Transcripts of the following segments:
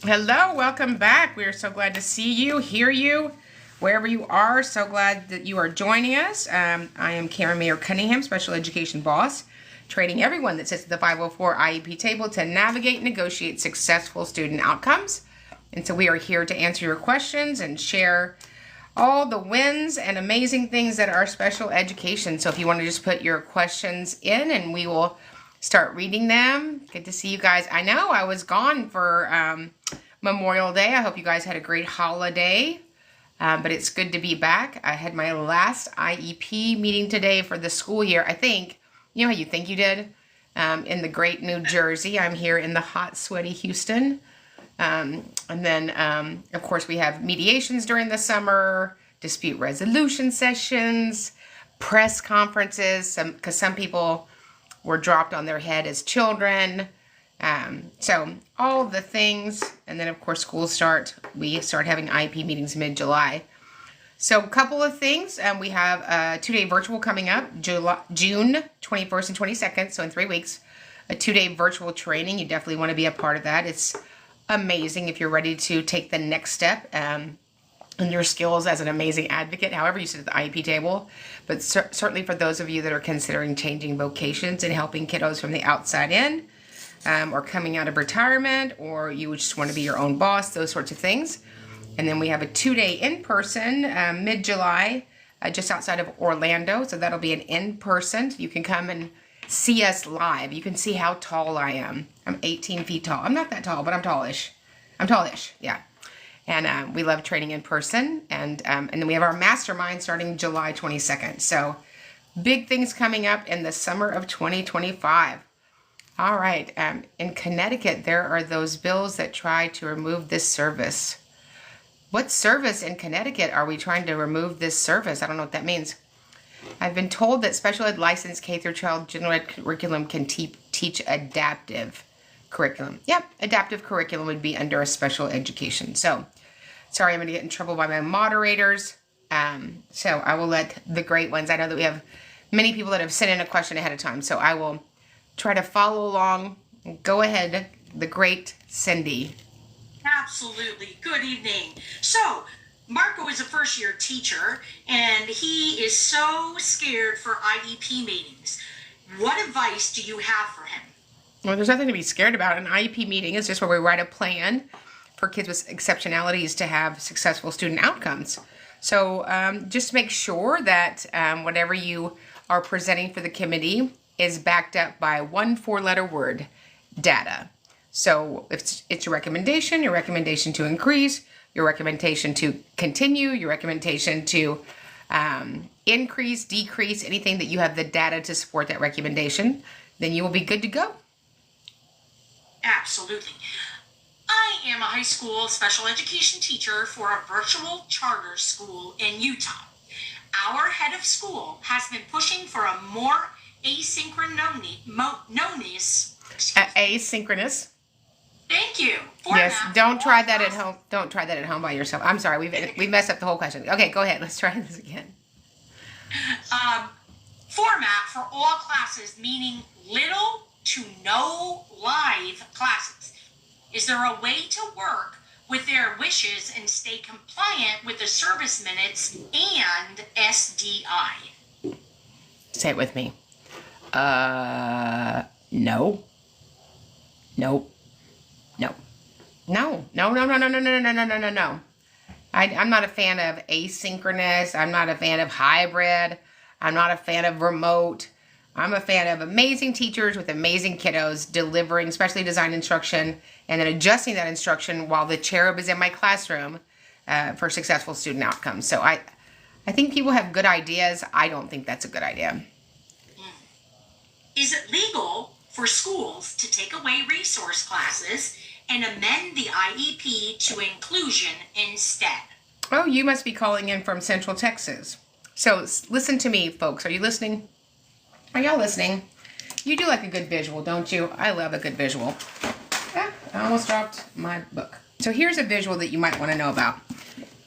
Hello, welcome back. We are so glad to see you, hear you, wherever you are. So glad that you are joining us. I am Karen Mayer Cunningham, Special Education Boss, training everyone that sits at the 504 IEP table to navigate and negotiate successful student outcomes. And so we are here to answer your questions and share all the wins and amazing things that are special education. So if you want to just put your questions in and we will start reading them. Good to see you guys. I know I was gone for Memorial Day. I hope you guys had a great holiday, but it's good to be back. I had my last IEP meeting today for the school year. I think, you know how you think you did? In the great New Jersey. I'm here in the hot, sweaty Houston. And then, of course, we have mediations during the summer, dispute resolution sessions, press conferences, because some people were dropped on their head as children. So all the things. And then, of course, schools start. We start having IEP meetings mid-July. So a couple of things. We have a 2-day virtual coming up, June 21st and 22nd. So in 3 weeks, a 2-day virtual training. You definitely want to be a part of that. It's amazing if you're ready to take the next step in your skills as an amazing advocate, however you sit at the IEP table, but certainly for those of you that are considering changing vocations and helping kiddos from the outside in, or coming out of retirement, or you just want to be your own boss, those sorts of things. And then we have a 2-day in-person, mid-July, just outside of Orlando, so that'll be an in-person. You can come and see us live. You can see how tall I am. I'm 18 feet tall. I'm not that tall, but I'm tallish. I'm tallish, yeah. And we love training in person. And then we have our mastermind starting July 22nd. So big things coming up in the summer of 2025. All right. In Connecticut, there are those bills that try to remove this service. What service in Connecticut are we trying to remove this service? I don't know what that means. I've been told that special ed licensed K through 12 general ed curriculum can teach adaptive curriculum. Yep, adaptive curriculum would be under a special education. So, sorry, I'm going to get in trouble by my moderators. So I will let the great ones. I know that we have many people that have sent in a question ahead of time. So I will try to follow along. Go ahead, the great Cindy. Absolutely. Good evening. So, Marco is a first-year teacher, and he is so scared for IEP meetings. What advice do you have for him? Well, there's nothing to be scared about. An IEP meeting is just where we write a plan for kids with exceptionalities to have successful student outcomes. So just make sure that whatever you are presenting for the committee is backed up by one 4-letter word, data. So if it's your recommendation to increase, your recommendation to continue, your recommendation to increase, decrease, anything that you have the data to support that recommendation, then you will be good to go. Absolutely. I am a high school special education teacher for a virtual charter school in Utah. Our head of school has been pushing for a more asynchronous. Asynchronous. Thank you. Yes, don't try that at home. Don't try that at home by yourself. I'm sorry, we messed up the whole question. Okay, go ahead. Let's try this again. Format for all classes, meaning little to no live classes. Is there a way to work with their wishes and stay compliant with the service minutes and SDI? Say it with me. No. Nope. No. I'm not a fan of asynchronous. I'm not a fan of hybrid. I'm not a fan of remote. I'm a fan of amazing teachers with amazing kiddos delivering specially designed instruction and then adjusting that instruction while the cherub is in my classroom for successful student outcomes. So I think people have good ideas. I don't think that's a good idea. Is it legal for schools to take away resource classes and amend the IEP to inclusion instead? Oh, you must be calling in from Central Texas. So listen to me, folks. Are you listening? Are y'all listening? You do like a good visual, don't you? I love a good visual. Ah, I almost dropped my book. So here's a visual that you might want to know about.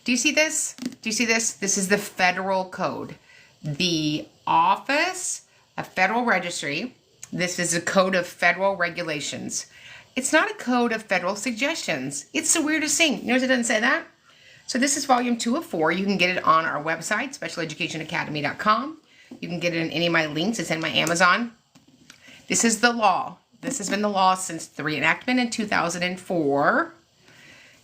Do you see this? Do you see this? This is the federal code. The Office of Federal Registry. This is a code of federal regulations. It's not a code of federal suggestions. It's the weirdest thing. Notice it doesn't say that. So this is volume 2 of 4. You can get it on our website, specialeducationacademy.com. You can get it in any of my links. It's in my Amazon. This is the law. This has been the law since the reenactment in 2004.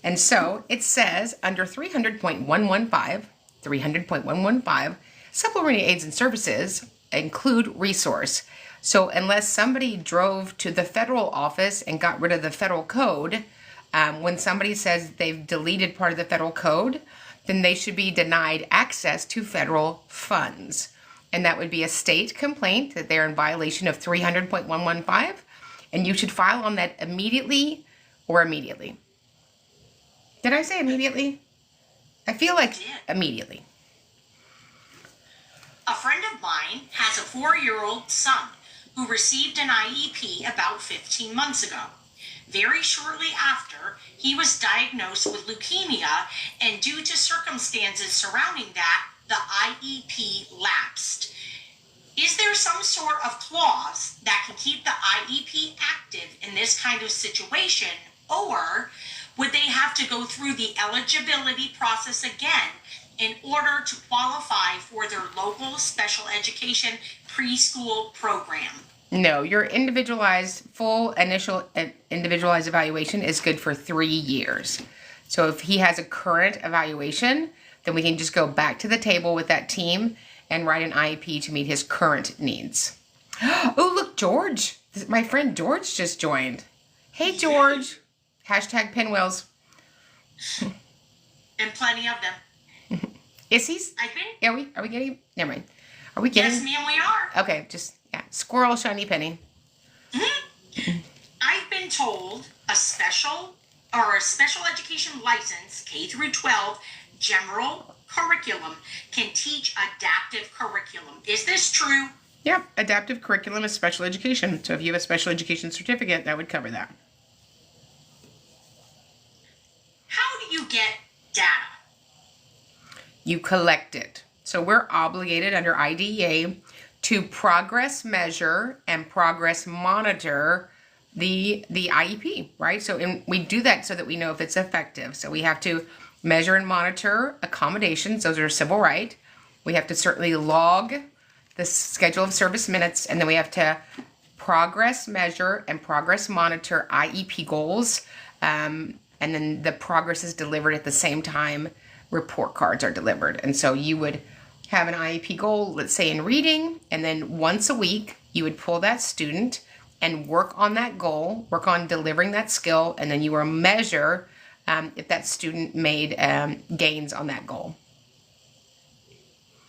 And so it says under 300.115, supplementary aids and services include resource. So unless somebody drove to the federal office and got rid of the federal code, when somebody says they've deleted part of the federal code, then they should be denied access to federal funds. And that would be a state complaint that they're in violation of 300.115, and you should file on that immediately or immediately. Did I say immediately? I feel like immediately. A friend of mine has a 4-year-old son who received an IEP about 15 months ago. Very shortly after, he was diagnosed with leukemia, and due to circumstances surrounding that, the IEP lapsed. Is there some sort of clause that can keep the IEP active in this kind of situation, or would they have to go through the eligibility process again in order to qualify for their local special education preschool program? No, your individualized, full initial individualized evaluation is good for 3 years. So if he has a current evaluation, then we can just go back to the table with that team and write an IEP to meet his current needs. Oh, look, George. My friend George just joined. Hey, George. Hashtag pinwheels. And plenty of them. Is he? I think. Are we getting? Never mind. Are we getting? Yes, ma'am, we are. Okay, just, yeah. Squirrel, shiny penny. I've been told a special education license, K through 12, general curriculum, can teach adaptive curriculum. Is this true? Yep, adaptive curriculum is special education. So if you have a special education certificate, that would cover that. How do you get data? You collect it. So we're obligated under IDEA to progress measure and progress monitor the IEP, right? So we do that so that we know if it's effective. So we have to measure and monitor accommodations. Those are a civil right. We have to certainly log the schedule of service minutes, and then we have to progress measure and progress monitor IEP goals. And then the progress is delivered at the same time report cards are delivered. And so you would have an IEP goal, let's say in reading, and then once a week you would pull that student and work on that goal, work on delivering that skill, and then you will measure if that student made gains on that goal.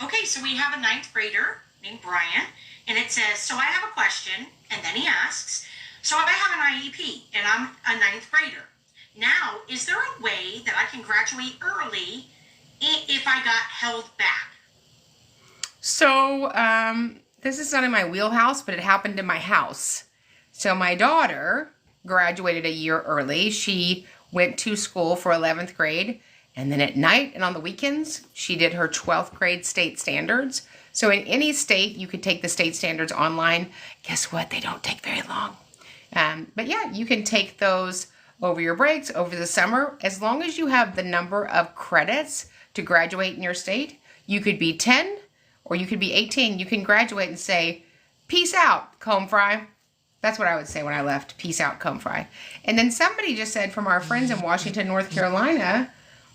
Okay, so we have a 9th grader named Brian, and it says, so I have a question, and then he asks, so I have an IEP, and I'm a 9th grader. Now, is there a way that I can graduate early if I got held back? So, this is not in my wheelhouse, but it happened in my house. So my daughter graduated a year early. She went to school for 11th grade, and then at night and on the weekends, she did her 12th grade state standards. So in any state, you could take the state standards online. Guess what? They don't take very long. But yeah, you can take those over your breaks, over the summer. As long as you have the number of credits to graduate in your state, you could be 10 or you could be 18. You can graduate and say, peace out, comb fry. That's what I would say when I left. Peace out, comb fry. And then somebody just said from our friends in Washington, North Carolina,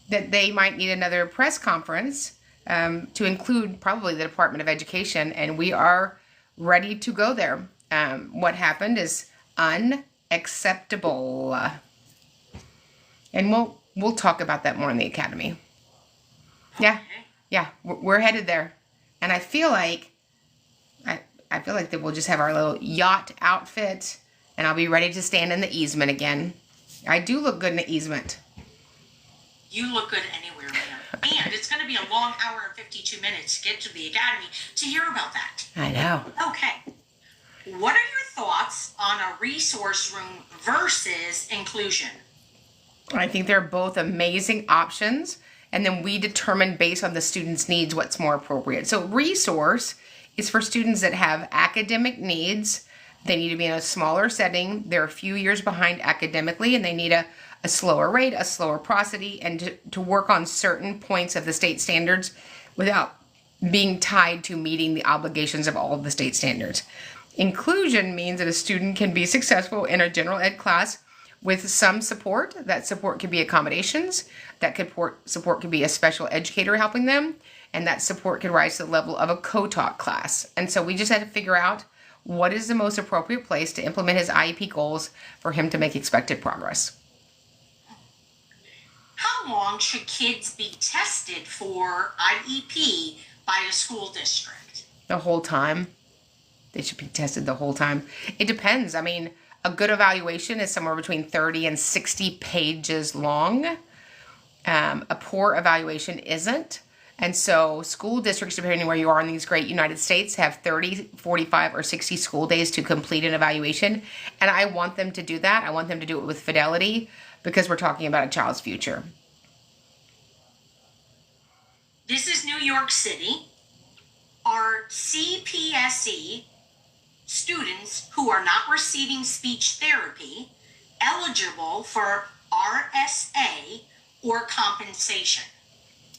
that they might need another press conference to include probably the Department of Education, and we are ready to go there. What happened is unacceptable. And we'll talk about that more in the academy. Yeah, we're headed there. And I feel like that we'll just have our little yacht outfit, and I'll be ready to stand in the easement again. I do look good in the easement. You look good anywhere, ma'am. And it's going to be a long hour and 52 minutes to get to the academy to hear about that. I know. Okay. What are your thoughts on a resource room versus inclusion? I think they're both amazing options, and then we determine based on the student's needs what's more appropriate. So resource is for students that have academic needs, They need to be in a smaller setting. They're a few years behind academically, and they need a slower rate, a slower prosody, and to work on certain points of the state standards without being tied to meeting the obligations of all of the state standards. Inclusion means that a student can be successful in a general ed class with some support. That support could be accommodations. That support could be a special educator helping them. And that support could rise to the level of a co-taught class. And so we just had to figure out what is the most appropriate place to implement his IEP goals for him to make expected progress. How long should kids be tested for IEP by a school district? The whole time. They should be tested the whole time. It depends. I mean, a good evaluation is somewhere between 30 and 60 pages long. A poor evaluation isn't. And so school districts, depending on where you are in these great United States, have 30, 45, or 60 school days to complete an evaluation. And I want them to do that. I want them to do it with fidelity because we're talking about a child's future. This is New York City. Are CPSE students who are not receiving speech therapy eligible for RSA or compensation?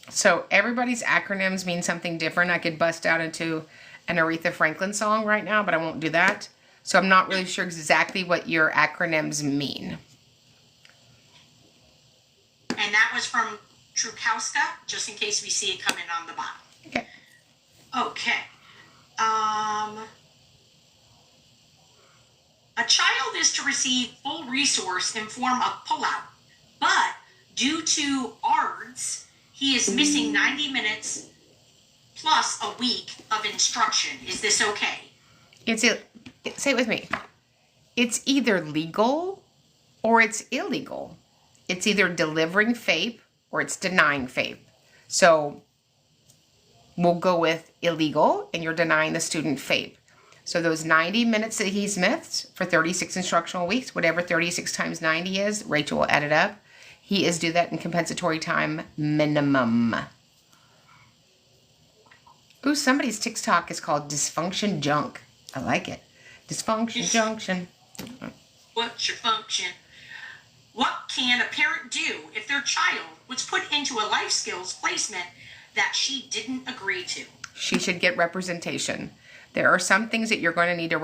So everybody's acronyms mean something different. I could bust out into an Aretha Franklin song right now, but I won't do that. So I'm not really sure exactly what your acronyms mean. And that was from Trukowska, just in case we see it coming on the bottom. Okay. Okay. A child is to receive full resource in form of pullout, but due to ARDS, he is missing 90 minutes plus a week of instruction. Is this okay? Say it with me. It's either legal or it's illegal. It's either delivering FAPE or it's denying FAPE. So we'll go with illegal, and you're denying the student FAPE. So those 90 minutes that he's missed for 36 instructional weeks, whatever 36 times 90 is, Rachel will add it up. He is due that in compensatory time minimum. Ooh, somebody's TikTok is called Dysfunction Junk. I like it. Dysfunction Junction. What's your function? What can a parent do if their child was put into a life skills placement that she didn't agree to? She should get representation. There are some things that you're going to need to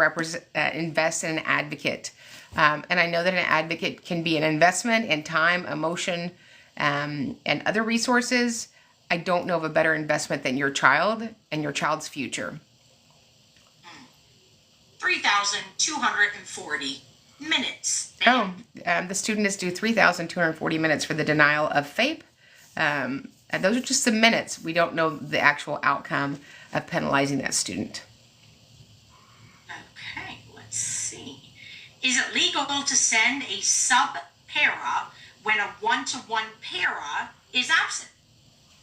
invest in an advocate. And I know that an advocate can be an investment in time, emotion, and other resources. I don't know of a better investment than your child and your child's future. 3,240 minutes. The student is due 3,240 minutes for the denial of FAPE. And those are just the minutes. We don't know the actual outcome of penalizing that student. Okay, let's see. Is it legal to send a sub-para when a one-to-one para is absent?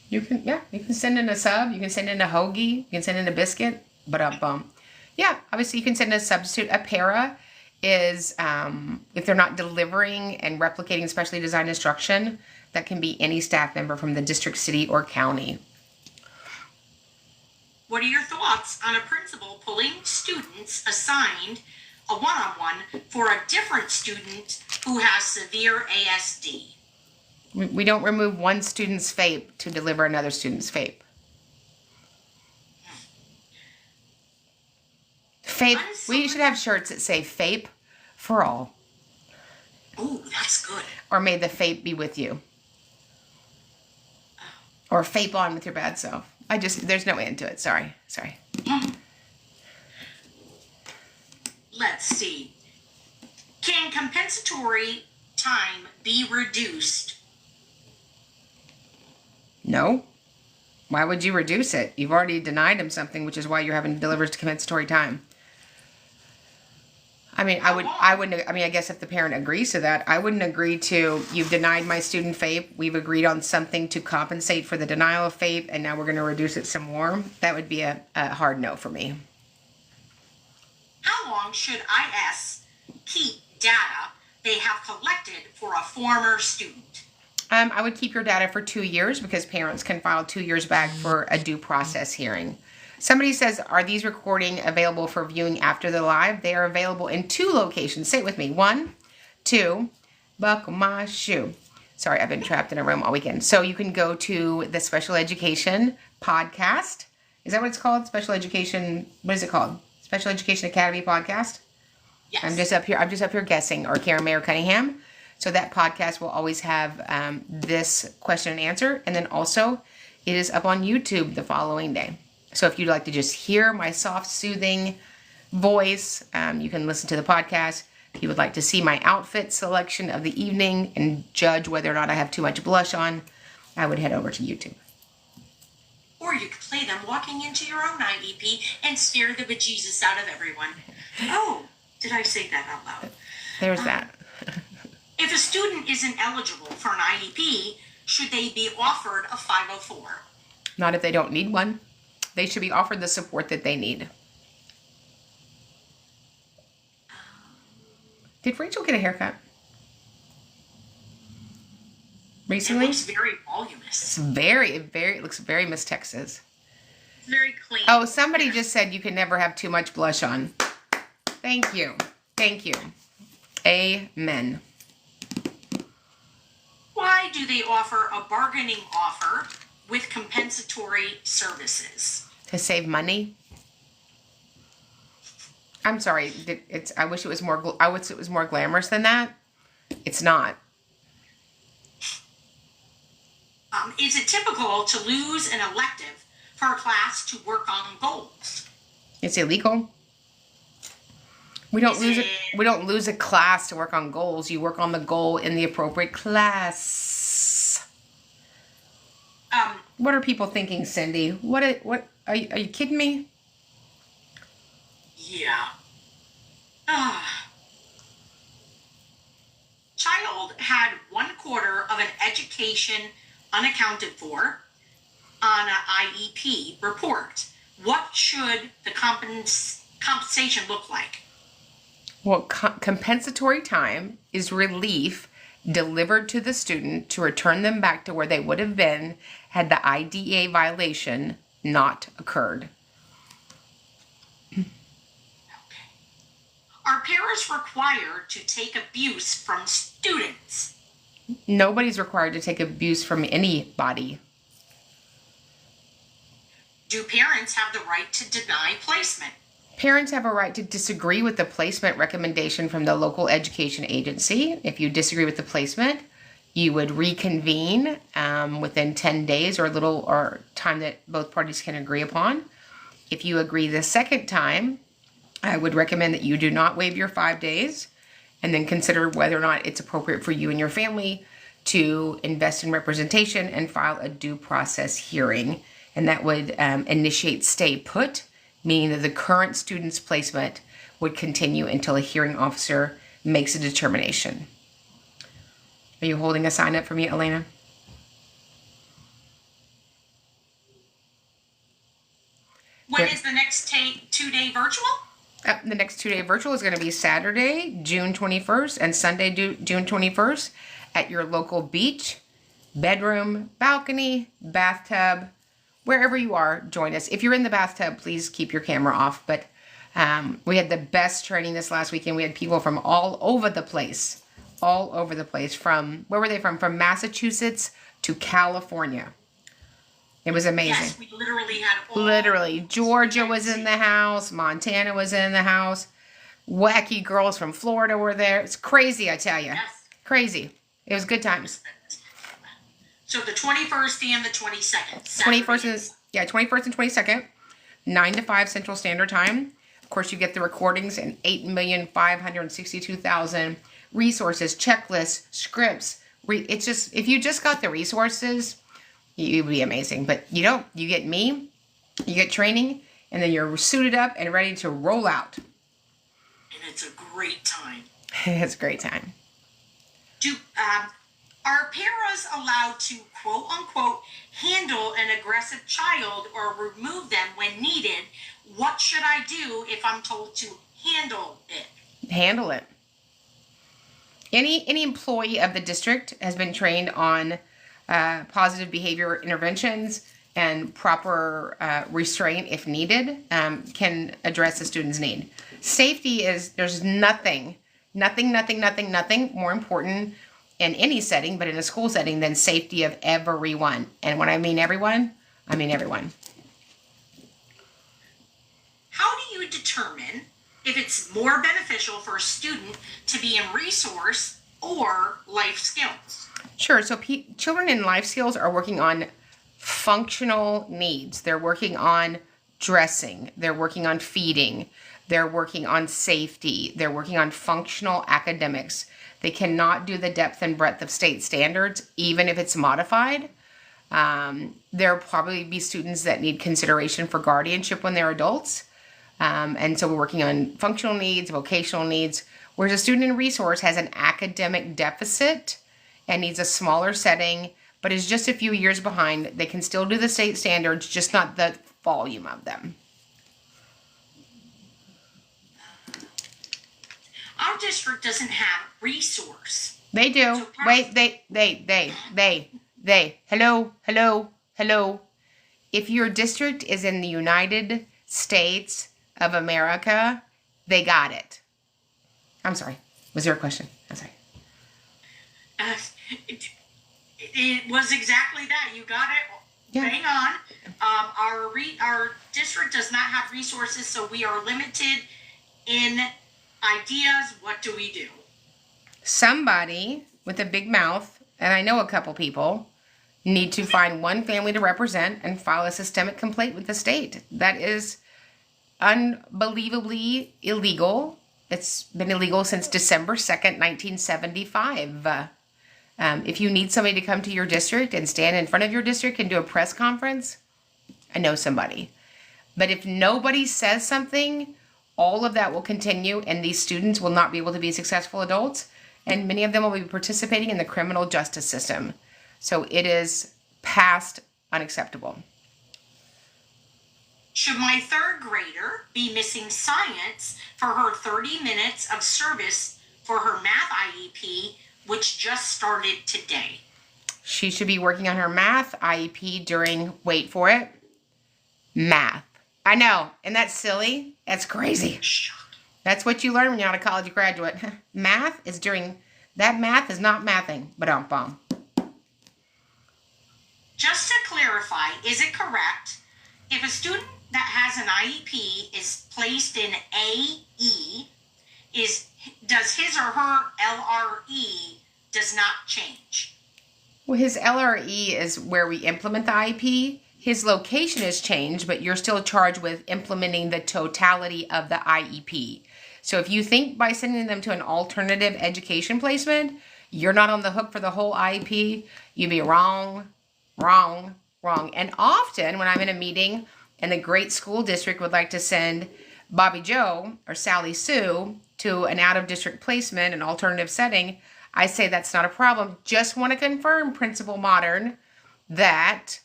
You can send in a sub, you can send in a hoagie, you can send in a biscuit, but obviously you can send a substitute. A para is if they're not delivering and replicating specially designed instruction, that can be any staff member from the district, city, or county. What are your thoughts on a principal pulling students assigned a one-on-one for a different student who has severe ASD? We don't remove one student's FAPE to deliver another student's FAPE. FAPE, we should have shirts that say FAPE for all. Ooh, that's good. Or may the FAPE be with you. Or FAPE on with your bad self. There's no end to it. Sorry. Let's see. Can compensatory time be reduced? No. Why would you reduce it? You've already denied him something, which is why you're having to deliver compensatory time. I guess if the parent agrees to that, I wouldn't agree to, you've denied my student FAPE, we've agreed on something to compensate for the denial of FAPE, and now we're going to reduce it some more. That would be a hard no for me. How long should IS keep data they have collected for a former student? I would keep your data for 2 years because parents can file 2 years back for a due process hearing. Somebody says, are these recording available for viewing after the live? They are available in 2 locations. Say it with me. 1, 2, buckle my shoe. Sorry, I've been trapped in a room all weekend. So you can go to the Special Education podcast. Is that what it's called? Special Education, what is it called? Special Education Academy podcast? Yes. I'm just up here guessing, or Karen Mayer Cunningham. So that podcast will always have this question and answer. And then also, it is up on YouTube the following day. So if you'd like to just hear my soft, soothing voice, you can listen to the podcast. If you would like to see my outfit selection of the evening and judge whether or not I have too much blush on, I would head over to YouTube. Or you could play them walking into your own IEP and scare the bejesus out of everyone. Oh, did I say that out loud? There's that. If a student isn't eligible for an IEP, should they be offered a 504? Not if they don't need one. They should be offered the support that they need. Did Rachel get a haircut recently? It looks very voluminous. It looks very Miss Texas. Very clean. Oh, somebody just said you can never have too much blush on. Thank you. Thank you. Amen. Why do they offer a bargaining offer with compensatory services? To save money. I'm sorry. I wish it was more glamorous than that. It's not. Is it typical to lose an elective for a class to work on goals? It's illegal. We don't lose a class to work on goals. You work on the goal in the appropriate class. What are people thinking, Cindy? What are you kidding me? Yeah. Child had 1/4 of an education unaccounted for on an IEP report. What should the compensation look like? Well, compensatory time is relief delivered to the student to return them back to where they would have been had the IDEA violation not occurred. Are parents required to take abuse from students? Nobody's required to take abuse from anybody. Do parents have the right to deny placement? Parents have a right to disagree with the placement recommendation from the local education agency. If you disagree with the placement, you would reconvene within 10 days or time that both parties can agree upon. If you agree the second time, I would recommend that you do not waive your 5 days and then consider whether or not it's appropriate for you and your family to invest in representation and file a due process hearing. And that would initiate stay put, meaning that the current student's placement would continue until a hearing officer makes a determination. Are you holding a sign up for me, Elena? When is the next 2-day virtual? The next 2-day virtual is going to be Saturday, June 21st, and Sunday, June 21st, at your local beach, bedroom, balcony, bathtub, wherever you are. Join us. If you're in the bathtub, please keep your camera off. But we had the best training this last weekend. We had people from all over the place. From, where were they from? From Massachusetts to California. It was amazing. Yes, we literally had Literally. Georgia was in the house. Montana was in the house. Wacky girls from Florida were there. It's crazy, I tell you. Yes. Crazy. It was good times. So the 21st and the 22nd. 21st and 22nd, 9 to 5 Central Standard Time. Of course, you get the recordings and 8,562,000 resources, checklists, scripts. It's just, if you just got the resources, you'd be amazing. But you don't. You get me, you get training, and then you're suited up and ready to roll out. And it's a great time. It's a great time. Are paras allowed to, quote unquote, handle an aggressive child or remove them when needed? What should I do if I'm told to handle it? Handle it. Any employee of the district has been trained on positive behavior interventions and proper restraint, if needed, can address the student's need. Safety is, there's nothing more important in any setting, but in a school setting, than safety of everyone. And when I mean everyone, I mean everyone. How do you determine if it's more beneficial for a student to be in resource or life skills? Sure. So children in life skills are working on functional needs. They're working on dressing. They're working on feeding. They're working on safety. They're working on functional academics. They cannot do the depth and breadth of state standards, even if it's modified. There'll probably be students that need consideration for guardianship when they're adults. And so we're working on functional needs, vocational needs, whereas a student in resource has an academic deficit and needs a smaller setting, but is just a few years behind. They can still do the state standards, just not the volume of them. Our district doesn't have resource. They do. So Wait, they. Hello. If your district is in the United States of America, they got it. I'm sorry. Was there a question? I'm sorry. It was exactly that. You got it. Yeah. Hang on. Our district does not have resources, so we are limited in ideas. What do we do? Somebody with a big mouth, and I know a couple people, need to find one family to represent and file a systemic complaint with the state. That is unbelievably illegal. It's been illegal since December 2nd, 1975. If you need somebody to come to your district and stand in front of your district and do a press conference, I know somebody. But if nobody says something, all of that will continue, and these students will not be able to be successful adults, and many of them will be participating in the criminal justice system. So it is past unacceptable. Should my third grader be missing science for her 30 minutes of service for her math IEP, which just started today? She should be working on her math IEP during, wait for it, math. I know, and that's silly. That's crazy. That's what you learn when you're not a college graduate. Math is math is not mathing, but bomb. Just to clarify, is it correct if a student that has an IEP is placed in AE, does his or her LRE does not change? Well, his LRE is where we implement the IEP. His location has changed, but you're still charged with implementing the totality of the IEP. So if you think by sending them to an alternative education placement, you're not on the hook for the whole IEP, you'd be wrong. And often when I'm in a meeting and the great school district would like to send Bobby Joe or Sally Sue to an out-of-district placement, an alternative setting, I say that's not a problem. Just want to confirm, Principal Modern, that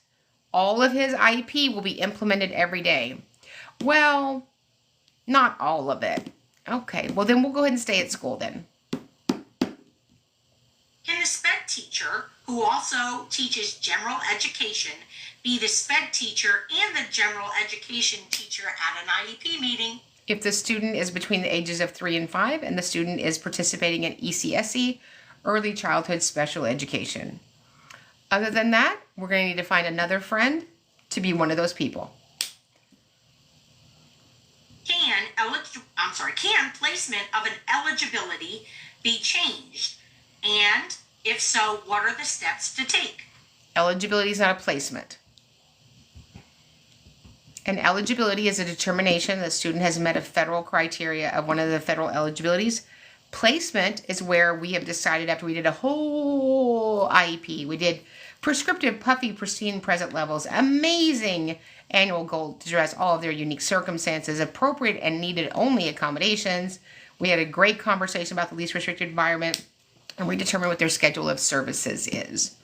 all of his IEP will be implemented every day. Well, not all of it. Okay, well then we'll go ahead and stay at school then. Can the SPED teacher, who also teaches general education, be the SPED teacher and the general education teacher at an IEP meeting? If the student is between the ages of 3 and 5 and the student is participating in ECSE, Early Childhood Special Education. Other than that, we're going to need to find another friend to be one of those people. Can placement of an eligibility be changed? And if so, what are the steps to take? Eligibility is not a placement. An eligibility is a determination that the student has met a federal criteria of one of the federal eligibilities. Placement is where we have decided after we did a whole IEP, we did prescriptive, puffy, pristine present levels, amazing annual goal to address all of their unique circumstances, appropriate and needed only accommodations. We had a great conversation about the least restricted environment, and we determined what their schedule of services is.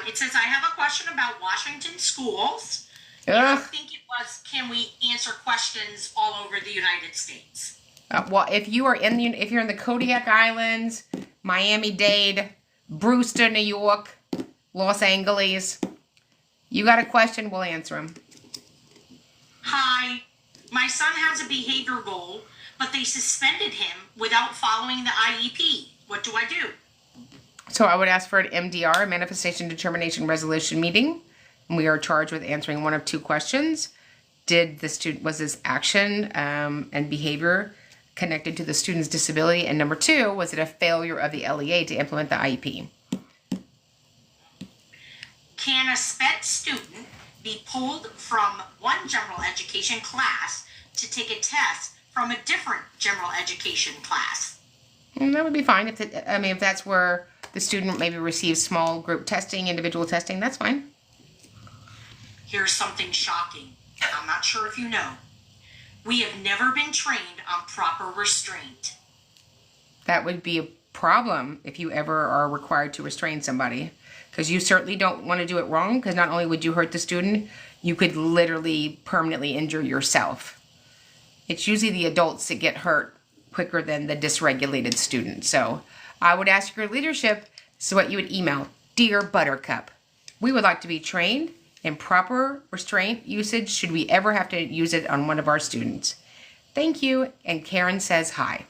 It says, I have a question about Washington schools. I think it was, can we answer questions all over the United States? Well, if you're in the Kodiak Islands, Miami-Dade, Brewster, New York, Los Angeles, You got a question, we'll answer them. Hi, my son has a behavior goal, but they suspended him without following the IEP. What do I do? So I would ask for an MDR, Manifestation Determination Resolution meeting. And we are charged with answering one of two questions. Was this action and behavior connected to the student's disability? And number two, was it a failure of the LEA to implement the IEP? Can a SPED student be pulled from one general education class to take a test from a different general education class? And that would be fine. If that's where the student maybe receives small group testing, individual testing, that's fine. Here's something shocking. I'm not sure if you know. We have never been trained on proper restraint. That would be a problem if you ever are required to restrain somebody, because you certainly don't want to do it wrong, because not only would you hurt the student, you could literally permanently injure yourself. It's usually the adults that get hurt quicker than the dysregulated student. So I would ask your leadership, this is what you would email: Dear Buttercup, we would like to be trained in proper restraint usage should we ever have to use it on one of our students. Thank you, and Karen says hi.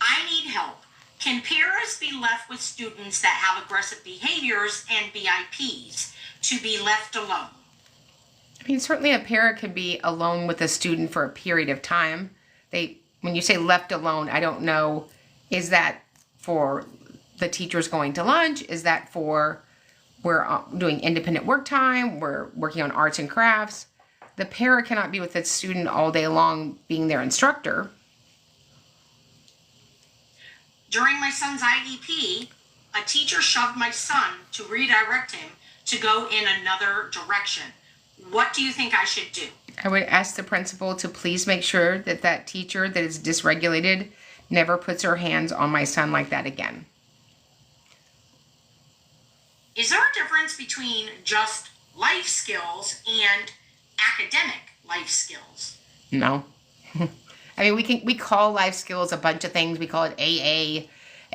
I need help. Can paras be left with students that have aggressive behaviors and BIPs to be left alone? I mean, certainly a parent can be alone with a student for a period of time. When you say left alone, I don't know, is that for the teachers going to lunch? Is that for we're doing independent work time? We're working on arts and crafts? The para cannot be with the student all day long being their instructor. During my son's IEP, a teacher shoved my son to redirect him to go in another direction. What do you think I should do? I would ask the principal to please make sure that that teacher that is dysregulated never puts her hands on my son like that again. Is there a difference between just life skills and academic life skills? No. I mean, we call life skills a bunch of things. We call it AA,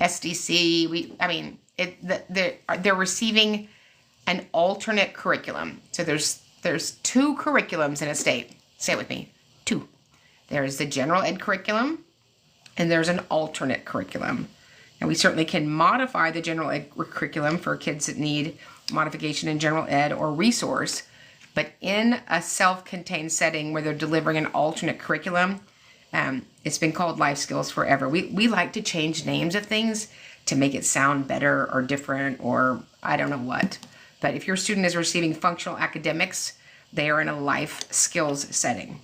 SDC. They're receiving an alternate curriculum. So there's two curriculums in a state. Say it with me. Two. There's the general ed curriculum, and there's an alternate curriculum. And we certainly can modify the general ed curriculum for kids that need modification in general ed or resource. But in a self-contained setting where they're delivering an alternate curriculum, it's been called life skills forever. We like to change names of things to make it sound better or different or I don't know what. But if your student is receiving functional academics, they are in a life skills setting.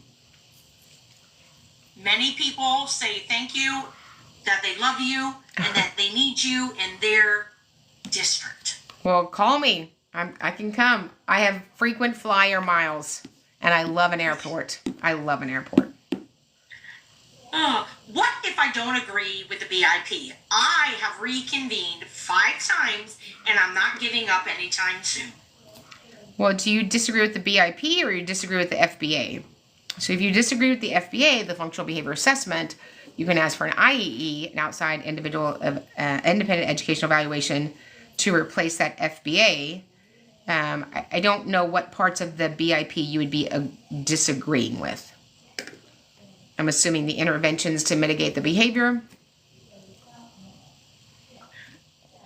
Many people say thank you, that they love you, and that they need you in their district. Well, call me. I can come. I have frequent flyer miles, and I love an airport. I love an airport. What if I don't agree with the BIP? I have reconvened 5 times, and I'm not giving up anytime soon. Well, do you disagree with the BIP or you disagree with the FBA? So if you disagree with the FBA, the Functional Behavior Assessment, you can ask for an IEE, an outside independent educational evaluation, to replace that FBA. I don't know what parts of the BIP you would be disagreeing with. I'm assuming the interventions to mitigate the behavior.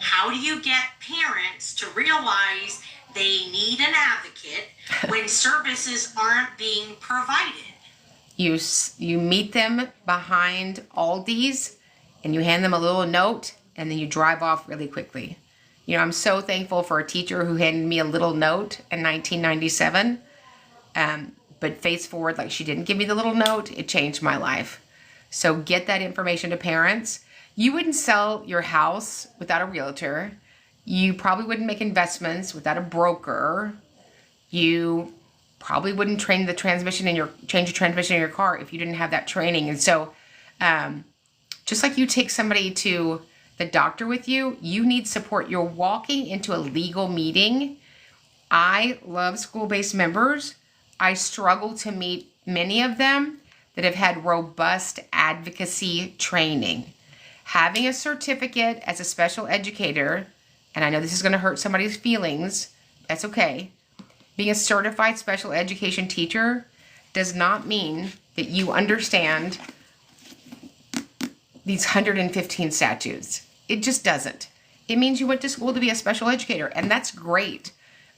How do you get parents to realize they need an advocate when services aren't being provided? You meet them behind Aldi's and you hand them a little note and then you drive off really quickly. You know, I'm so thankful for a teacher who handed me a little note in 1997. But face forward, like she didn't give me the little note, it changed my life. So get that information to parents. You wouldn't sell your house without a realtor. You probably wouldn't make investments without a broker. You probably wouldn't change the transmission in your car if you didn't have that training. And so, just like you take somebody to the doctor with you, you need support. You're walking into a legal meeting. I love school-based members. I struggle to meet many of them that have had robust advocacy training. Having a certificate as a special educator, and I know this is going to hurt somebody's feelings, that's okay. Being a certified special education teacher does not mean that you understand these 115 statutes. It just doesn't. It means you went to school to be a special educator, and that's great.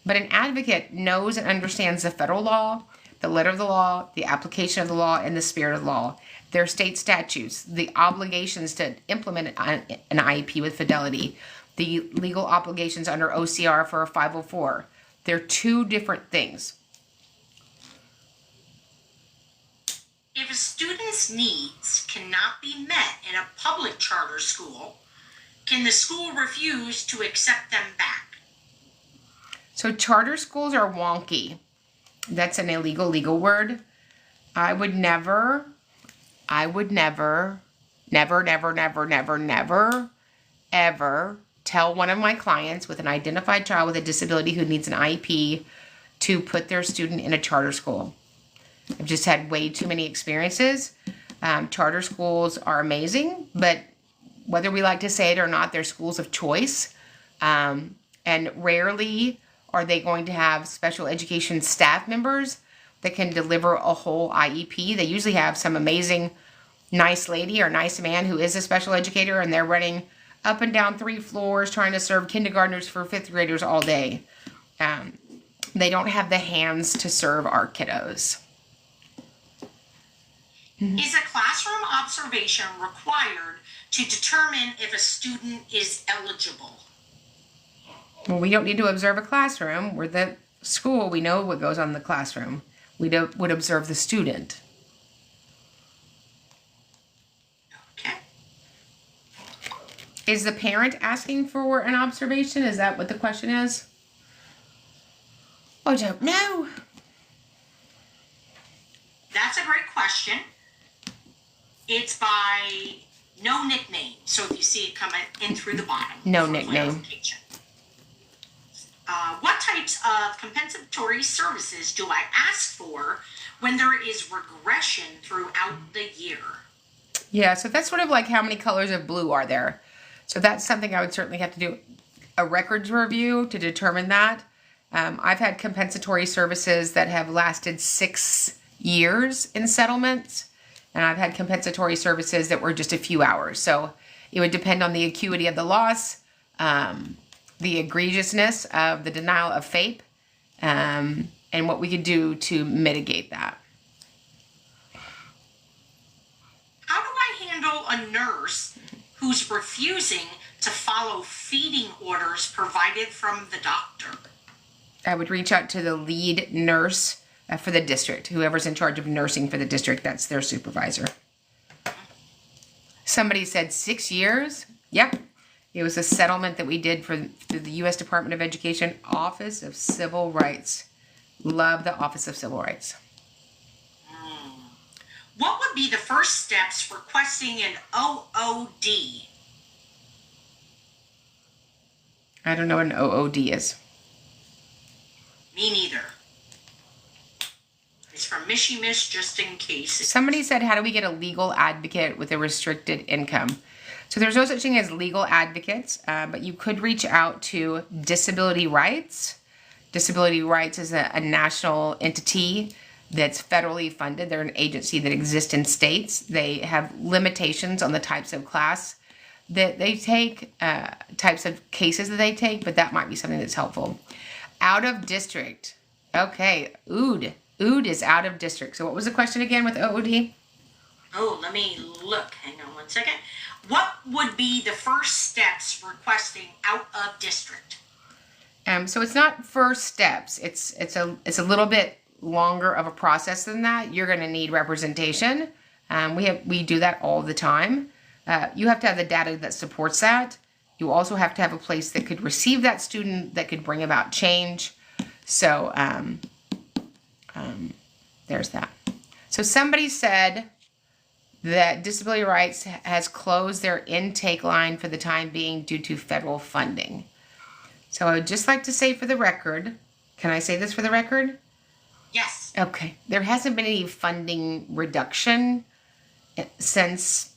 But an advocate knows and understands the federal law, the letter of the law, the application of the law, and the spirit of the law. Their state statutes, the obligations to implement an IEP with fidelity, the legal obligations under OCR for a 504. They're two different things. If a student's needs cannot be met in a public charter school, can the school refuse to accept them back? So charter schools are wonky. That's an illegal legal word. I would never, never, ever tell one of my clients with an identified child with a disability who needs an IEP to put their student in a charter school. I've just had way too many experiences. Charter schools are amazing, but whether we like to say it or not, they're schools of choice. And rarely are they going to have special education staff members that can deliver a whole IEP. They usually have some amazing, nice lady or nice man who is a special educator, and they're running up and down 3 floors trying to serve kindergartners for 5th graders all day. They don't have the hands to serve our kiddos. Is a classroom observation required to determine if a student is eligible? Well, we don't need to observe a classroom. We're the school. We know what goes on in the classroom. We would observe the student. Okay. Is the parent asking for an observation? Is that what the question is? I don't know. That's a great question. It's by no nickname. So if you see it coming in through the bottom. No nickname. What types of compensatory services do I ask for when there is regression throughout the year? Yeah, so that's sort of like how many colors of blue are there. So that's something I would certainly have to do a records review to determine that. I've had compensatory services that have lasted 6 years in settlements, and I've had compensatory services that were just a few hours. So it would depend on the acuity of the loss, the egregiousness of the denial of FAPE, and what we could do to mitigate that. How do I handle a nurse who's refusing to follow feeding orders provided from the doctor? I would reach out to the lead nurse for the district. Whoever's in charge of nursing for the district, that's their supervisor. Somebody said 6 years. Yep. It was a settlement that we did through the U.S. Department of Education, Office of Civil Rights. Love the Office of Civil Rights. What would be the first steps requesting an OOD? I don't know what an OOD is. Me neither. It's from Mishy Mish, just in case. Somebody said, how do we get a legal advocate with a restricted income? So there's no such thing as legal advocates, but you could reach out to Disability Rights. Disability Rights is a national entity that's federally funded. They're an agency that exists in states. They have limitations on the types of class that they take, types of cases that they take, but that might be something that's helpful. Out of district. Okay, OOD. OOD is out of district. So what was the question again with OOD? Oh, let me look. Hang on one second. What would be the first steps requesting out of district? So it's not first steps. It's a little bit longer of a process than that. You're going to need representation. We do that all the time. You have to have the data that supports that. You also have to have a place that could receive that student, that could bring about change. So there's that. So somebody said that Disability Rights has closed their intake line for the time being due to federal funding. So I would just like to say for the record, can I say this for the record? Yes. Okay. There hasn't been any funding reduction since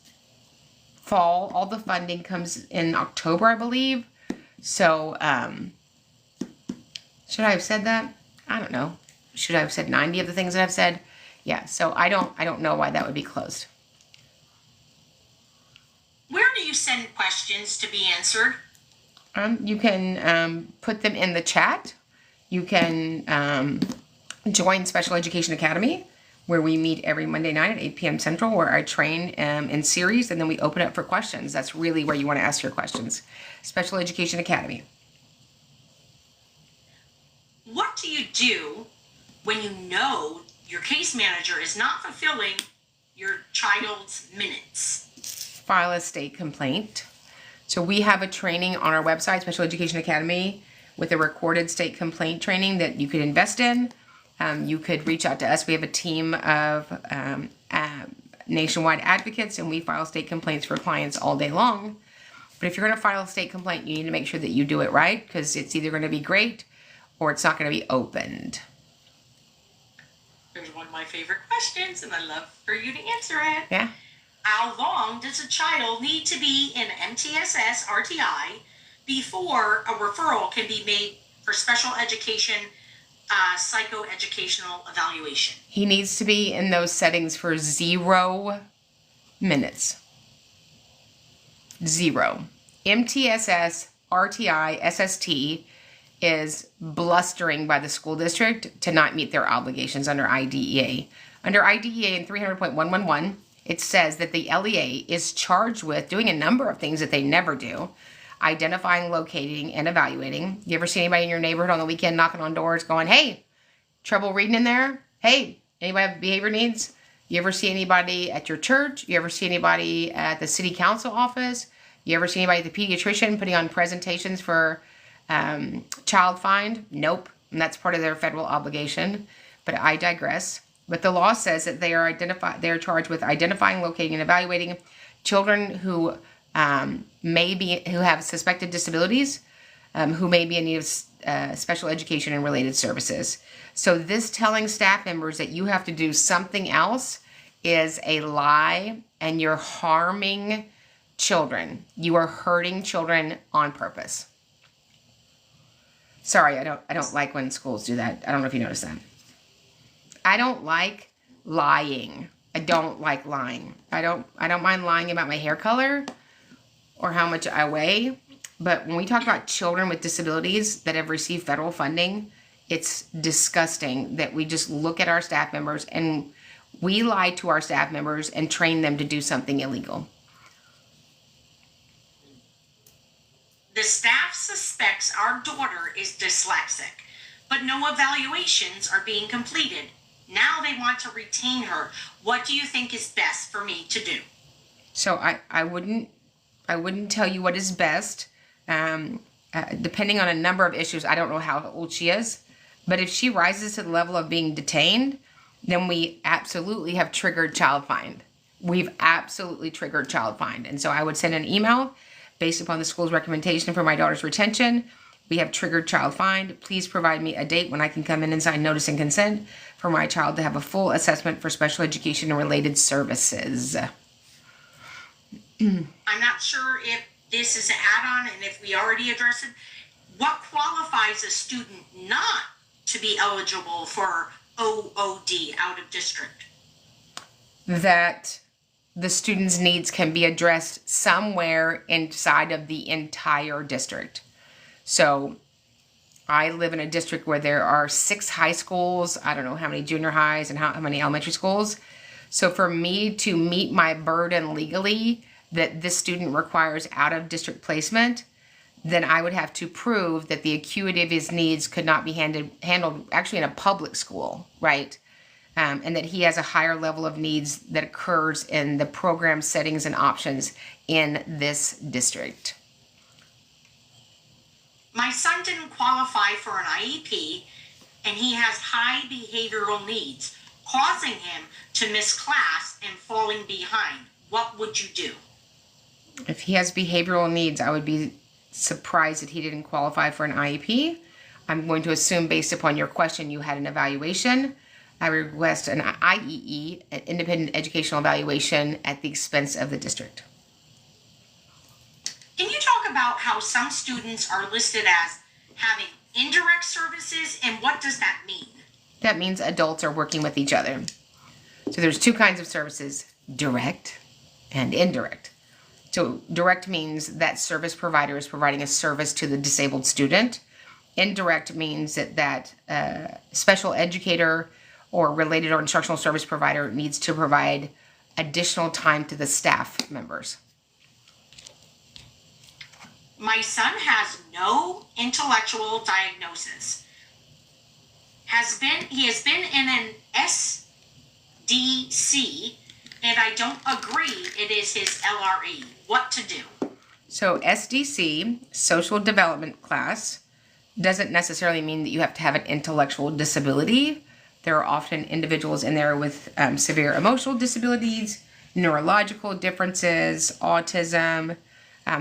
fall. All the funding comes in October, I believe. So, should I have said that? I don't know. Should I have said 90 of the things that I've said? Yeah, so I don't know why that would be closed. Where do you send questions to be answered? You can put them in the chat. You can join Special Education Academy, where we meet every Monday night at 8 p.m. Central, where I train in series, and then we open up for questions. That's really where you want to ask your questions. Special Education Academy. What do you do when you know your case manager is not fulfilling your child's minutes? File a state complaint. So we have a training on our website, Special Education Academy, with a recorded state complaint training that you could invest in. You could reach out to us. We have a team of nationwide advocates, and we file state complaints for clients all day long. But if you're going to file a state complaint, you need to make sure that you do it right, because it's either going to be great or it's not going to be opened. Here's one of my favorite questions, and I'd love for you to answer it. Yeah. How long does a child need to be in MTSS RTI before a referral can be made for special education psychoeducational evaluation? He needs to be in those settings for 0 minutes. 0. MTSS, RTI, SST is blustering by the school district to not meet their obligations under IDEA. Under IDEA in 300.111, it says that the LEA is charged with doing a number of things that they never do. Identifying, locating, and evaluating. You ever see anybody in your neighborhood on the weekend knocking on doors going, hey, trouble reading in there? Hey, anybody have behavior needs? You ever see anybody at your church? You ever see anybody at the city council office? You ever see anybody at the pediatrician putting on presentations for child find? Nope. And that's part of their federal obligation. But I digress. But the law says that they are charged with identifying, locating, and evaluating children who who have suspected disabilities, who may be in need of special education and related services. So this telling staff members that you have to do something else is a lie, and you're harming children. You are hurting children on purpose. Sorry, I don't like when schools do that. I don't know if you noticed that. I don't like lying. I don't like lying. I don't mind lying about my hair color or how much I weigh. But when we talk about children with disabilities that have received federal funding, it's disgusting that we just look at our staff members and we lie to our staff members and train them to do something illegal. The staff suspects our daughter is dyslexic, but no evaluations are being completed. Now they want to retain her. What do you think is best for me to do? So I wouldn't tell you what is best. Depending on a number of issues, I don't know how old she is. But if she rises to the level of being detained, then we absolutely have triggered child find. We've absolutely triggered child find. And so I would send an email based upon the school's recommendation for my daughter's retention. We have triggered child find. Please provide me a date when I can come in and sign notice and consent for my child to have a full assessment for special education and related services. I'm not sure if this is an add-on and if we already addressed it. What qualifies a student not to be eligible for OOD, out of district? That the student's needs can be addressed somewhere inside of the entire district. So I live in a district where there are 6 high schools, I don't know how many junior highs and how many elementary schools. So for me to meet my burden legally that this student requires out of district placement, then I would have to prove that the acuity of his needs could not be handled actually in a public school, right? And that he has a higher level of needs that occurs in the program settings and options in this district. My son didn't qualify for an IEP, and he has high behavioral needs, causing him to miss class and falling behind. What would you do? If he has behavioral needs, I would be surprised that he didn't qualify for an IEP. I'm going to assume, based upon your question, you had an evaluation. I request an IEE, an independent educational evaluation, at the expense of the district. about how some students are listed as having indirect services, and what does that mean? That means adults are working with each other. So there's two kinds of services, direct and indirect. So direct means that service provider is providing a service to the disabled student. Indirect means that special educator or related or instructional service provider needs to provide additional time to the staff members. My son has no intellectual diagnosis. He has been in an SDC, and I don't agree it is his LRE. What to do? So SDC, social development class, doesn't necessarily mean that you have to have an intellectual disability. There are often individuals in there with severe emotional disabilities, neurological differences, autism.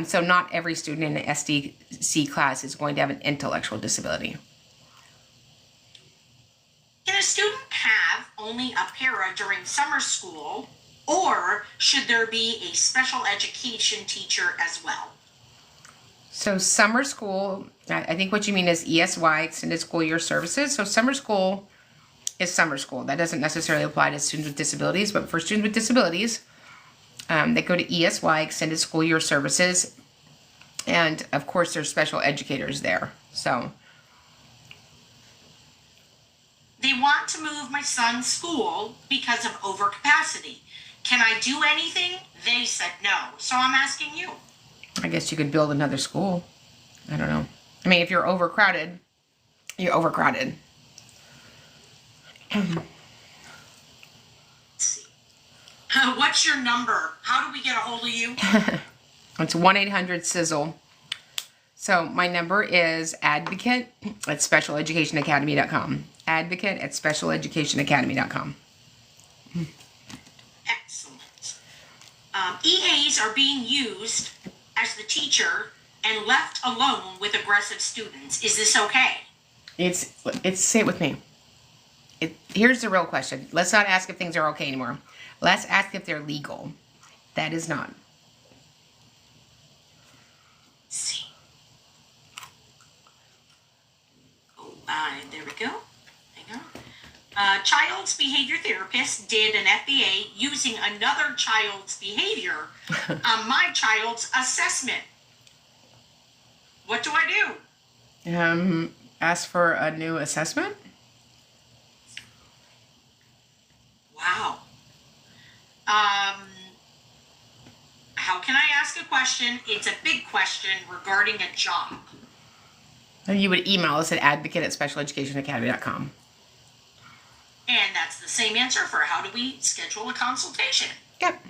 So not every student in an SDC class is going to have an intellectual disability. Can a student have only a para during summer school, or should there be a special education teacher as well? So summer school, I think what you mean is ESY, Extended School Year Services. So summer school is summer school. That doesn't necessarily apply to students with disabilities, but for students with disabilities, they go to ESY, Extended School Year Services, and of course there's special educators there. So they want to move my son's school because of overcapacity. Can I do anything? They said no. So I'm asking you. I guess you could build another school. I don't know. I mean, if you're overcrowded, you're overcrowded. Let's see. What's your number? How do we get a hold of you? It's 1-800-SIZZLE. So my number is advocate@specialeducationacademy.com. Advocate@specialeducationacademy.com. Excellent. EAs are being used as the teacher and left alone with aggressive students. Is this okay? It's say it with me. Here's the real question. Let's not ask if things are okay anymore. Let's ask if they're legal. That is not. Let's see. Oh, there we go. Hang on. Child's behavior therapist did an FBA using another child's behavior on my child's assessment. What do I do? Ask for a new assessment? Wow. How can I ask a question? It's a big question regarding a job. You would email us at advocate@specialeducationacademy.com. And that's the same answer for how do we schedule a consultation. Yep.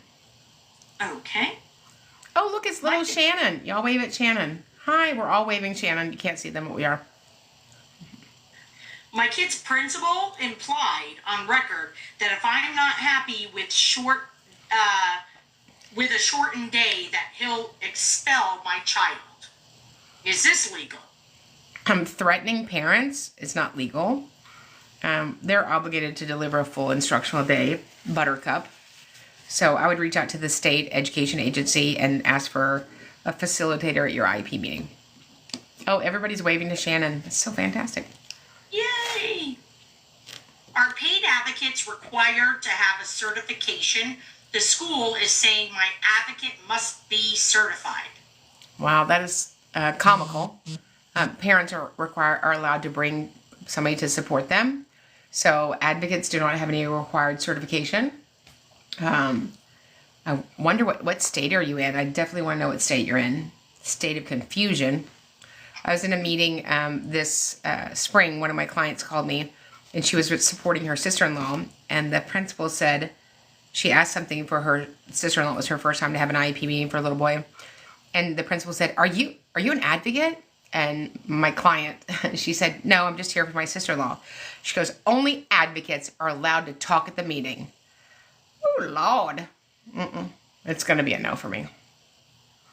Okay. Oh, look, it's little Shannon. Y'all wave at Shannon. Hi, we're all waving Shannon. You can't see them, but we are. My kid's principal implied on record that if I'm not happy with a shortened day, that he'll expel my child. Is this legal? Threatening parents is not legal. They're obligated to deliver a full instructional day, Buttercup. So I would reach out to the state education agency and ask for a facilitator at your IEP meeting. Oh, everybody's waving to Shannon. It's so fantastic. Yay! Are paid advocates required to have a certification? The school is saying my advocate must be certified. Wow, that is comical. Parents are allowed to bring somebody to support them. So advocates do not have any required certification. I wonder what state are you in? I definitely want to know what state you're in. State of confusion. I was in a meeting this spring. One of my clients called me, and she was supporting her sister-in-law, and the principal said she asked something for her sister-in-law. It was her first time to have an IEP meeting for a little boy, and the principal said, "Are you an advocate?" And my client, she said, "No, I'm just here for my sister-in-law." She goes, "Only advocates are allowed to talk at the meeting." Oh, Lord. It's going to be a no for me.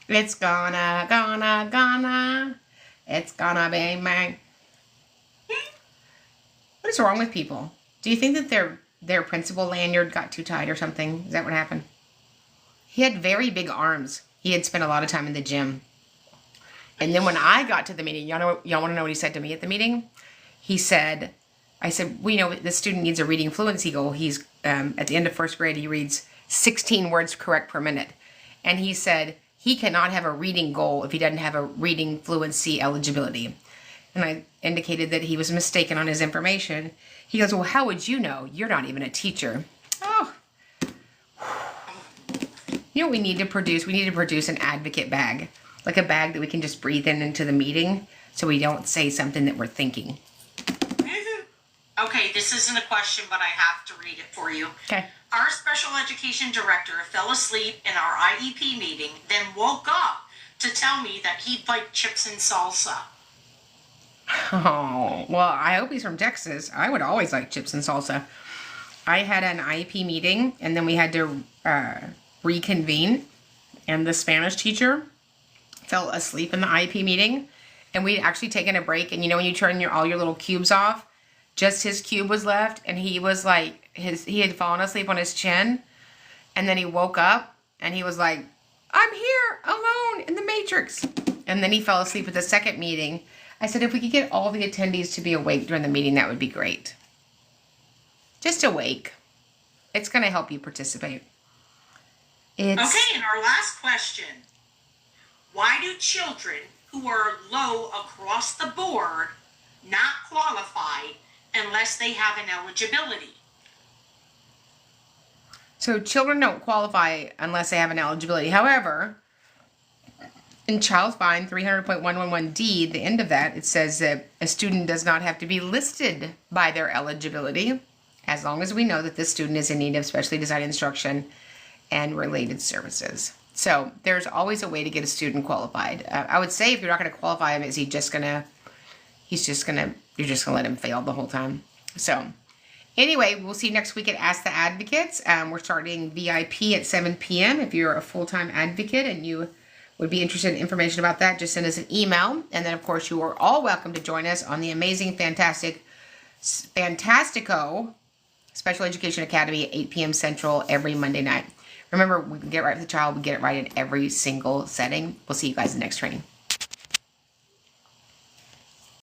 It's gonna. It's gonna be me. What is wrong with people? Do you think that their principal lanyard got too tight or something? Is that what happened? He had very big arms. He had spent a lot of time in the gym. And then when I got to the meeting, y'all want to know what he said to me at the meeting? He said, I said, well, you know, the student needs a reading fluency goal. He's, at the end of first grade, he reads 16 words correct per minute. And he said, he cannot have a reading goal if he doesn't have a reading fluency eligibility. And I indicated that he was mistaken on his information. He goes, well, how would you know? You're not even a teacher. Oh. You know what we need to produce? We need to produce an advocate bag. Like a bag that we can just breathe in into the meeting so we don't say something that we're thinking. Okay, this isn't a question, but I have to read it for you. Okay. Our special education director fell asleep in our IEP meeting, then woke up to tell me that he'd like chips and salsa. Oh, well, I hope he's from Texas. I would always like chips and salsa. I had an IEP meeting, and then we had to reconvene, and the Spanish teacher fell asleep in the IEP meeting, and we'd actually taken a break, and you know when you turn all your little cubes off, just his cube was left, and he was like, he had fallen asleep on his chin, and then he woke up, and he was like, I'm here, alone, in the Matrix. And then he fell asleep at the second meeting. I said, if we could get all the attendees to be awake during the meeting, that would be great. Just awake. It's going to help you participate. Okay, and our last question. Why do children who are low across the board not qualify unless they have an eligibility? So children don't qualify unless they have an eligibility. However, in Child Fine 300.111D, the end of that, it says that a student does not have to be listed by their eligibility as long as we know that this student is in need of specially designed instruction and related services. So there's always a way to get a student qualified. I would say if you're not going to qualify him, you're just going to let him fail the whole time. So anyway, we'll see you next week at Ask the Advocates. We're starting VIP at 7 p.m. If you're a full-time advocate and you would be interested in information about that, just send us an email. And then, of course, you are all welcome to join us on the amazing, Fantastico Special Education Academy at 8 p.m. Central every Monday night. Remember, we can get right with the child. We get it right in every single setting. We'll see you guys in the next training.